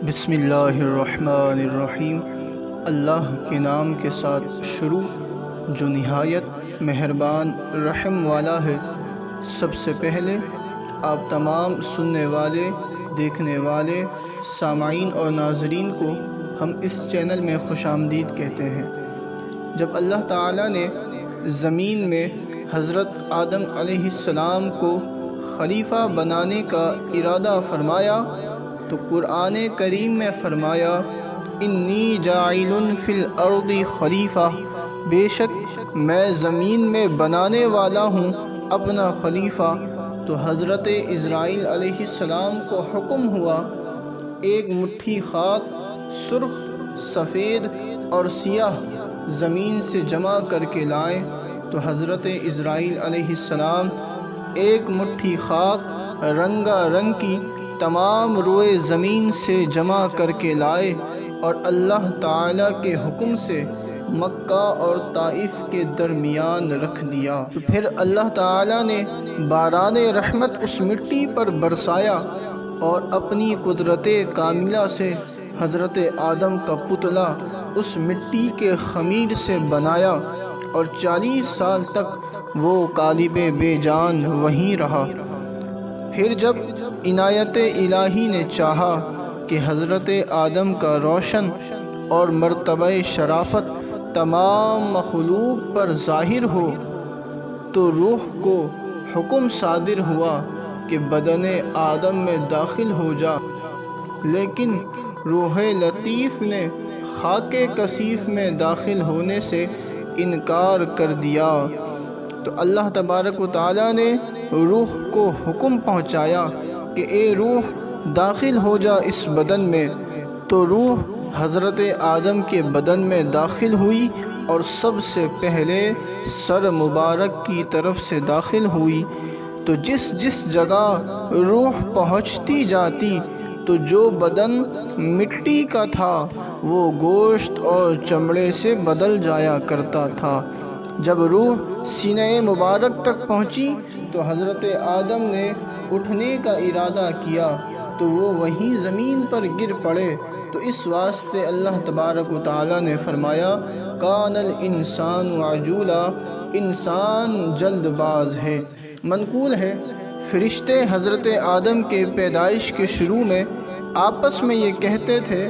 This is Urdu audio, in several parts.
بسم اللہ الرحمن الرحیم۔ اللہ کے نام کے ساتھ شروع جو نہایت مہربان رحم والا ہے۔ سب سے پہلے آپ تمام سننے والے، دیکھنے والے، سامعین اور ناظرین کو ہم اس چینل میں خوش آمدید کہتے ہیں۔ جب اللہ تعالیٰ نے زمین میں حضرت آدم علیہ السلام کو خلیفہ بنانے کا ارادہ فرمایا تو قرآن کریم میں فرمایا انی جاعل فی الارض خلیفہ، بے شک میں زمین میں بنانے والا ہوں اپنا خلیفہ۔ تو حضرت اسرائیل علیہ السلام کو حکم ہوا ایک مٹھی خاک سرخ، سفید اور سیاہ زمین سے جمع کر کے لائیں۔ تو حضرت اسرائیل علیہ السلام ایک مٹھی خاک رنگا رنگ کی تمام روئے زمین سے جمع کر کے لائے اور اللہ تعالیٰ کے حکم سے مکہ اور طائف کے درمیان رکھ دیا۔ تو پھر اللہ تعالیٰ نے باران رحمت اس مٹی پر برسایا اور اپنی قدرت کاملہ سے حضرت آدم کا پتلا اس مٹی کے خمیر سے بنایا اور 40 سال تک وہ قالب بے جان وہیں رہا۔ پھر جب عنایت الہی نے چاہا کہ حضرت آدم کا روشن اور مرتبہ شرافت تمام مخلوق پر ظاہر ہو تو روح کو حکم صادر ہوا کہ بدن آدم میں داخل ہو جا، لیکن روح لطیف نے خاک کثیف میں داخل ہونے سے انکار کر دیا۔ تو اللہ تبارک و تعالیٰ نے روح کو حکم پہنچایا کہ اے روح داخل ہو جا اس بدن میں۔ تو روح حضرت آدم کے بدن میں داخل ہوئی اور سب سے پہلے سر مبارک کی طرف سے داخل ہوئی۔ تو جس جس جگہ روح پہنچتی جاتی تو جو بدن مٹی کا تھا وہ گوشت اور چمڑے سے بدل جایا کرتا تھا۔ جب روح سینہ مبارک تک پہنچی تو حضرت آدم نے اٹھنے کا ارادہ کیا تو وہ وہیں زمین پر گر پڑے۔ تو اس واسطے اللہ تبارک و تعالیٰ نے فرمایا کان الانسان عجولا، انسان جلد باز ہے۔ منقول ہے فرشتے حضرت آدم کے پیدائش کے شروع میں آپس میں یہ کہتے تھے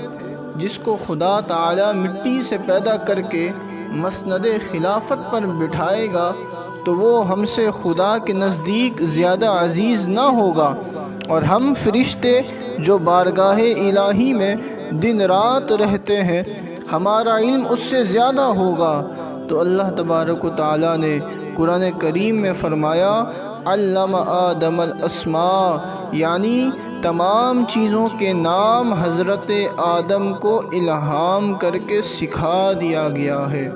جس کو خدا تعالیٰ مٹی سے پیدا کر کے مسند خلافت پر بٹھائے گا تو وہ ہم سے خدا کے نزدیک زیادہ عزیز نہ ہوگا، اور ہم فرشتے جو بارگاہ الہی میں دن رات رہتے ہیں ہمارا علم اس سے زیادہ ہوگا۔ تو اللہ تبارک و تعالیٰ نے قرآن کریم میں فرمایا علم آدم الاسماء، یعنی تمام چیزوں کے نام حضرت آدم کو الہام کر کے سکھا دیا گیا ہے۔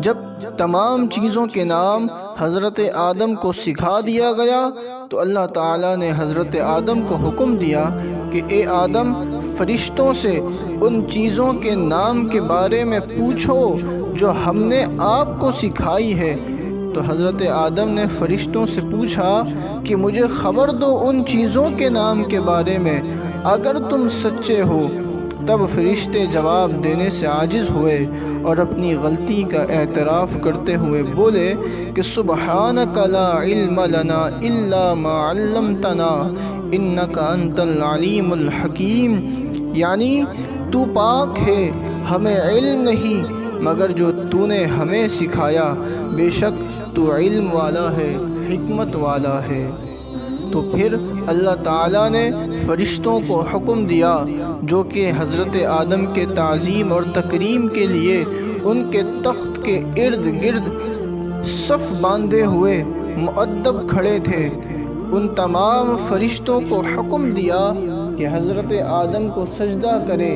جب تمام چیزوں کے نام حضرت آدم کو سکھا دیا گیا تو اللہ تعالیٰ نے حضرت آدم کو حکم دیا کہ اے آدم فرشتوں سے ان چیزوں کے نام کے بارے میں پوچھو جو ہم نے آپ کو سکھائی ہے۔ تو حضرت آدم نے فرشتوں سے پوچھا کہ مجھے خبر دو ان چیزوں کے نام کے بارے میں اگر تم سچے ہو۔ تب فرشتے جواب دینے سے عاجز ہوئے اور اپنی غلطی کا اعتراف کرتے ہوئے بولے کہ سبحانک لا علم لنا الا ما علمتنا انک انت العلیم الحکیم، یعنی تو پاک ہے، ہمیں علم نہیں مگر جو تو نے ہمیں سکھایا، بے شک تو علم والا ہے، حکمت والا ہے۔ تو پھر اللہ تعالیٰ نے فرشتوں کو حکم دیا جو کہ حضرت آدم کے تعظیم اور تکریم کے لیے ان کے تخت کے ارد گرد صف باندھے ہوئے مؤدب کھڑے تھے، ان تمام فرشتوں کو حکم دیا کہ حضرت آدم کو سجدہ کرے۔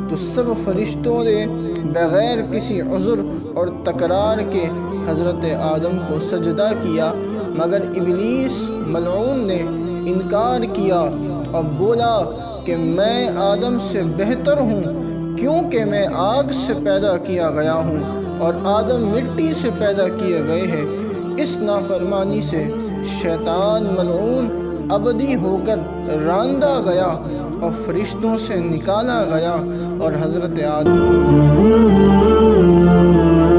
تو سب فرشتوں نے بغیر کسی عذر اور تکرار کے حضرت آدم کو سجدہ کیا، مگر ابلیس ملعون نے انکار کیا اور بولا کہ میں آدم سے بہتر ہوں کیونکہ میں آگ سے پیدا کیا گیا ہوں اور آدم مٹی سے پیدا کیے گئے ہیں۔ اس نافرمانی سے شیطان ملعون ابدی ہو کر راندہ گیا اور فرشتوں سے نکالا گیا اور حضرت آدم